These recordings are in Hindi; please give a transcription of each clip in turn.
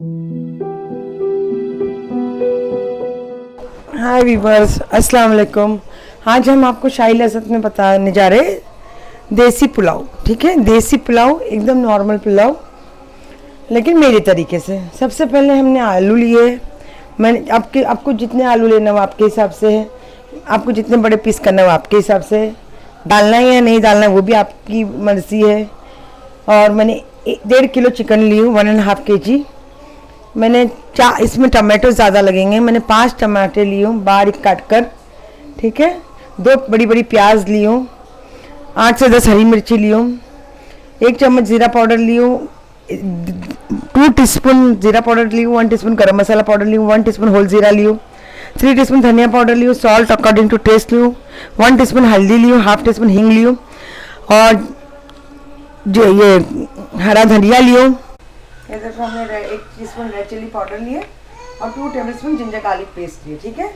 हाय वीवर्स, अस्सलाम वालेकुम। आज हम आपको शाही लज़्ज़त में बताने जा रहे हैं देसी पुलाव। ठीक है, देसी पुलाव एकदम नॉर्मल पुलाव, लेकिन मेरे तरीके से। सबसे पहले हमने आलू लिए। मैंने आपको जितने आलू लेना हो आपके हिसाब से है, आपको जितने बड़े पीस करना हो आपके हिसाब से, डालना है या नहीं डालना वो भी आपकी मर्ज़ी है। और मैंने 1.5 किलो चिकन ली हूँ, 1.5 kg। मैंने इसमें टमाटो ज़्यादा लगेंगे। मैंने 5 टमाटर लिए हूँ बारीक काट कर। ठीक है, 2 बड़ी बड़ी प्याज ली हूँ, 8 से 10 हरी मिर्ची ली हूँ, 1 चम्मच ज़ीरा पाउडर ली हूँ, 2 टीस्पून ज़ीरा पाउडर ली हूँ, 1 टीस्पून गरम मसाला पाउडर ली हूँ, 1 टीस्पून होल ज़ीरा ली हूँ, 3 टीस्पून धनिया पाउडर ली हूँ, सॉल्ट अकॉर्डिंग टू टेस्ट ली हूँ, 1 टीस्पून हल्दी ली हूँ, हाफ टीस्पून हींग ली हूँ, और जो ये हरा धनिया ली हूँ। ये देखो, हमने 1 टीस्पून रेड चिली पाउडर लिए और 2 टेबलस्पून जिंजर गार्लिक पेस्ट लिए। ठीक है,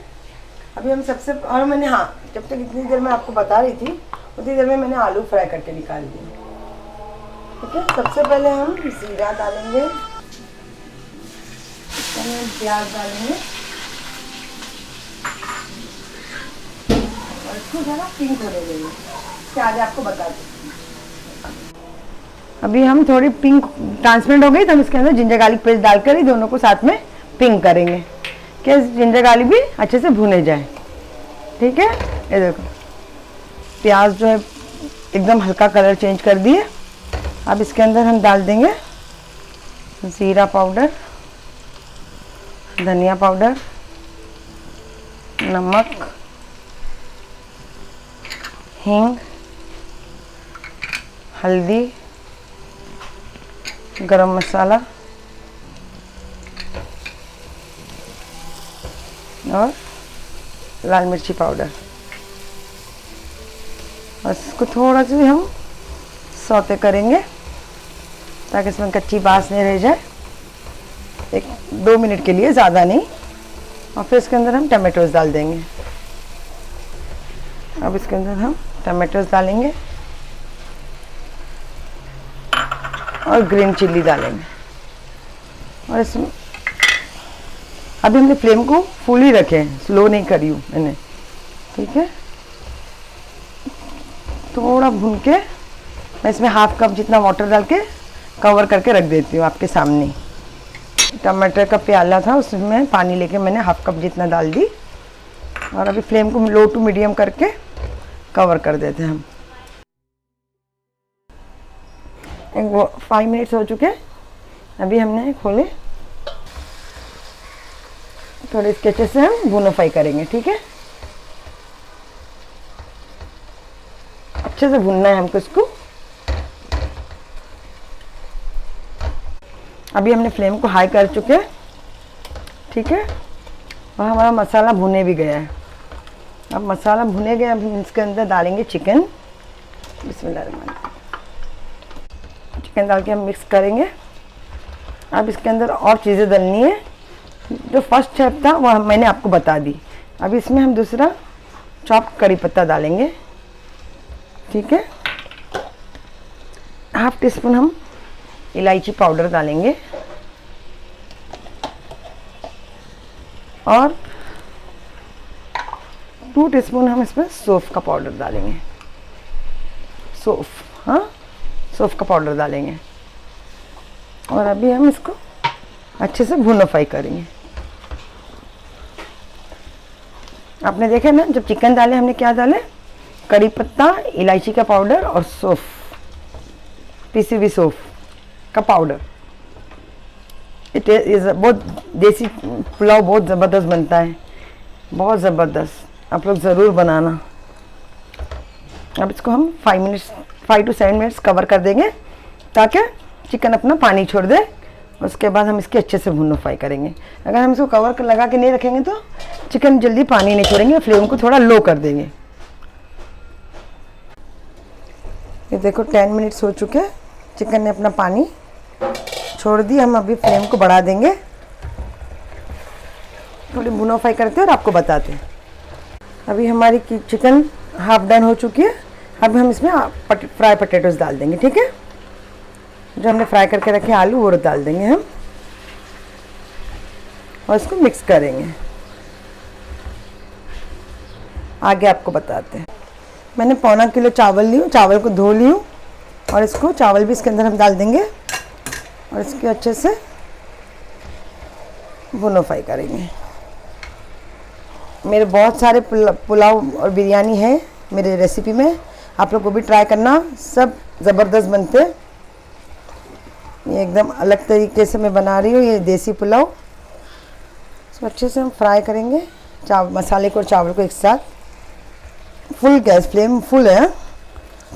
अभी हम और मैंने जब तक इतनी देर में आपको बता रही थी उतनी देर में मैंने आलू फ्राई करके निकाल दिए। ठीक है, सबसे पहले हम जीरा डालेंगे, प्याज डालेंगे और इसको ज़रा पिंक होने देंगे। इसके आगे आपको बता दें। अभी हम थोड़ी पिंक ट्रांसपेरेंट हो गई तो हम इसके अंदर जिंजर गार्लिक पेस्ट डालकर ही दोनों को साथ में पिंक करेंगे कि जिंजर गार्लिक भी अच्छे से भुने जाए। ठीक है, ये देखो प्याज जो है एकदम हल्का कलर चेंज कर दिए। अब इसके अंदर हम डाल देंगे ज़ीरा पाउडर, धनिया पाउडर, नमक, हींग, हल्दी, गरम मसाला और लाल मिर्ची पाउडर। और इसको थोड़ा सा भी हम सौते करेंगे ताकि इसमें कच्ची बास नहीं रह जाए, 1-2 मिनट के लिए, ज़्यादा नहीं। और फिर इसके अंदर हम टमाटोज डाल देंगे। अब इसके अंदर हम टमाटोज डालेंगे और ग्रीन चिल्ली डालेंगे। और इसमें अभी हमने फ्लेम को फुल ही रखे हैं, स्लो नहीं करी हूँ मैंने। ठीक है, थोड़ा भून के मैं इसमें 1/2 कप जितना वाटर डाल के कवर करके रख देती हूँ आपके सामने। टमाटर का प्याला था, उसमें पानी लेके मैंने 1/2 कप जितना डाल दी। और अभी फ्लेम को लो टू मीडियम करके कवर कर देते हैं हम। 5 मिनट्स हो चुके, अभी हमने खोले। थोड़े इसके अच्छे से हम भुनो फ्राई करेंगे। ठीक है, अच्छे से भुनना है हमको इसको। अभी हमने फ्लेम को हाई कर चुके हैं। ठीक है, और हमारा मसाला भुने भी गया है। अब मसाला भुने गया, अब हम इसके अंदर डालेंगे चिकन। बिस्मिल्लाह, चिकन डाल के हम मिक्स करेंगे। अब इसके अंदर और चीज़ें डालनी है। जो फर्स्ट स्टेप था वो मैंने आपको बता दी। अब इसमें हम दूसरा चॉप करी पत्ता डालेंगे। ठीक है, 1/2 टीस्पून हम इलायची पाउडर डालेंगे और 2 टीस्पून हम इसमें सौंफ का पाउडर डालेंगे। सौंफ का पाउडर डालेंगे। और अभी हम इसको अच्छे से भुनो फ्राई करेंगे। आपने देखे ना, जब चिकन डाले हमने क्या डाले, कड़ी पत्ता, इलायची का पाउडर और सौंफ, पिसी हुई सौंफ का पाउडर। बहुत देसी पुलाव बहुत ज़बरदस्त बनता है, बहुत ज़बरदस्त। आप लोग ज़रूर बनाना। अब इसको हम 5 to 7 मिनट्स कवर कर देंगे ताकि चिकन अपना पानी छोड़ दे। उसके बाद हम इसके अच्छे से भुनो फ्राई करेंगे। अगर हम इसको कवर लगा के नहीं रखेंगे तो चिकन जल्दी पानी नहीं छोड़ेंगे। फ्लेम को थोड़ा लो कर देंगे। ये देखो 10 मिनट्स हो चुके हैं, चिकन ने अपना पानी छोड़ दी। हम अभी फ्लेम को बढ़ा देंगे, थोड़ी भुनो फ्राई करते हैं और आपको बताते हैं। अभी हमारी चिकन हाफ डन हो चुकी है। अब हम इसमें फ्राई पोटैटोज डाल देंगे। ठीक है, जो हमने फ्राई करके रखे आलू वो डाल देंगे हम। और इसको मिक्स करेंगे। आगे आपको बताते हैं। मैंने 1.25 किलो चावल ली हूँ, चावल को धो ली हूँ और इसको चावल भी इसके अंदर हम डाल देंगे और इसके अच्छे से भुनो फ्राई करेंगे। मेरे बहुत सारे पुलाव और बिरयानी है मेरे रेसिपी में, आप लोग को भी ट्राई करना, सब ज़बरदस्त बनते हैं। ये एकदम अलग तरीके से मैं बना रही हूँ ये देसी पुलाव। इसको अच्छे से हम फ्राई करेंगे, मसाले को और चावल को एक साथ। फुल गैस फ्लेम फुल है,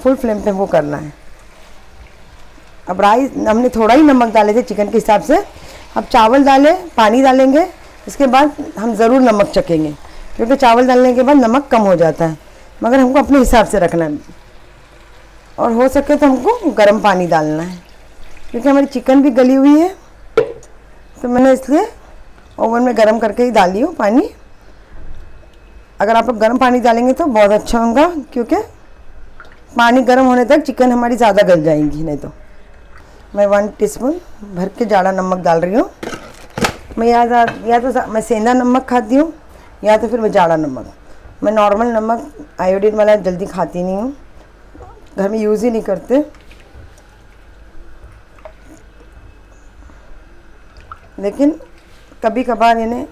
फुल फ्लेम पे वो करना है। अब राइस हमने थोड़ा ही नमक डाले थे चिकन के हिसाब से, अब चावल डालें, पानी डालेंगे, इसके बाद हम ज़रूर नमक चखेंगे क्योंकि चावल डालने के बाद नमक कम हो जाता है, मगर हमको अपने हिसाब से रखना है। और हो सके तो हमको गर्म पानी डालना है क्योंकि हमारी चिकन भी गली हुई है, तो मैंने इसलिए ओवन में गर्म करके ही डाली हूँ पानी। अगर आप लोग गर्म पानी डालेंगे तो बहुत अच्छा होगा क्योंकि पानी गर्म होने तक चिकन हमारी ज़्यादा गल जाएंगी, नहीं तो। मैं 1 टीस्पून भर के जाड़ा नमक डाल रही हूँ। मैं या तो मैं सेंधा नमक खाती हूँ या तो फिर मैं जाड़ा नमक। मैं नॉर्मल नमक आयोडीन वाला जल्दी खाती नहीं हूँ, घर में यूज़ ही नहीं करते। लेकिन कभी कभार यानी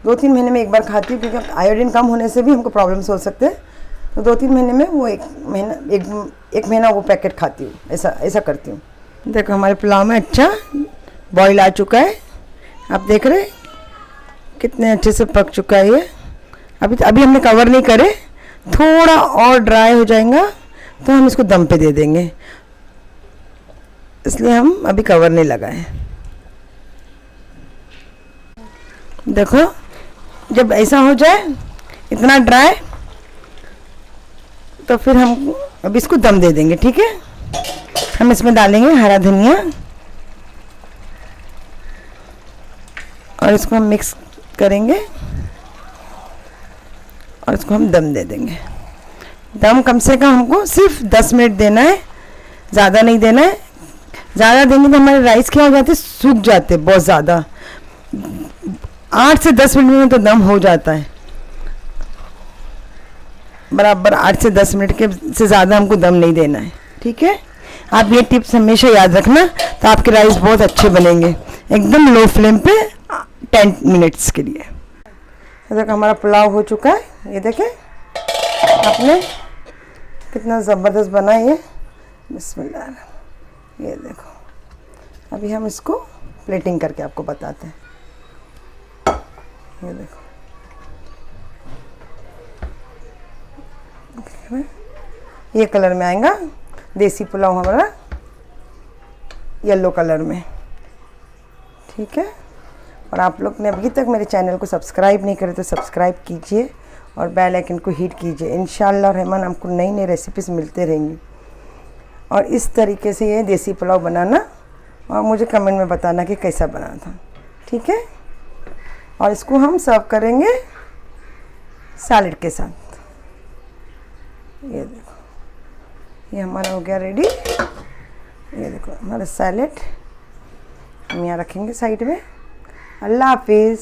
2-3 महीने में एक बार खाती हूँ क्योंकि आयोडीन कम होने से भी हमको प्रॉब्लम्स हो सकते हैं, तो 2-3 महीने में वो एक महीना वो पैकेट खाती हूँ, ऐसा करती हूँ। देखो हमारे पुलाव में अच्छा बॉईल आ चुका है, आप देख रहे कितने अच्छे से पक चुका है ये। अभी हमने कवर नहीं करे, थोड़ा और ड्राई हो जाएगा तो हम इसको दम पे दे देंगे, इसलिए हम अभी कवर नहीं लगाए। देखो जब ऐसा हो जाए इतना ड्राई, तो फिर हम अब इसको दम दे देंगे, ठीक है। हम इसमें डालेंगे हरा धनिया और इसको हम मिक्स करेंगे और इसको हम दम दे देंगे। दम कम से कम हमको सिर्फ 10 मिनट देना है, ज़्यादा नहीं देना है। ज़्यादा देंगे तो हमारे राइस क्या हो जाते, सूख जाते बहुत ज़्यादा। 8 से 10 मिनट में तो दम हो जाता है, बराबर 8 से 10 मिनट के से ज़्यादा हमको दम नहीं देना है, ठीक है। आप ये टिप्स हमेशा याद रखना, तो आपके राइस बहुत अच्छे बनेंगे, एकदम लो फ्लेम पे 10 मिनट्स के लिए। देखो हमारा पुलाव हो चुका है, ये देखें आपने कितना ज़बरदस्त बना है ये, बिस्मिल्लाह। ये देखो अभी हम इसको प्लेटिंग करके आपको बताते हैं। ये देखो ये कलर में आएगा देसी पुलाव हमारा, येलो कलर में, ठीक है। और आप लोग ने अभी तक मेरे चैनल को सब्सक्राइब नहीं करे तो सब्सक्राइब कीजिए और बेल आइकन को हिट कीजिए। इंशाल्लाह रहमान आपको नई नई रेसिपीज़ मिलते रहेंगी। और इस तरीके से ये देसी पुलाव बनाना और मुझे कमेंट में बताना कि कैसा बना था, ठीक है। और इसको हम सर्व करेंगे सैलेड के साथ। ये देखो ये हमारा हो गया रेडी। ये देखो हमारा सैलेड हम यहाँ रखेंगे साइड में। अल्लाह हाफिज़।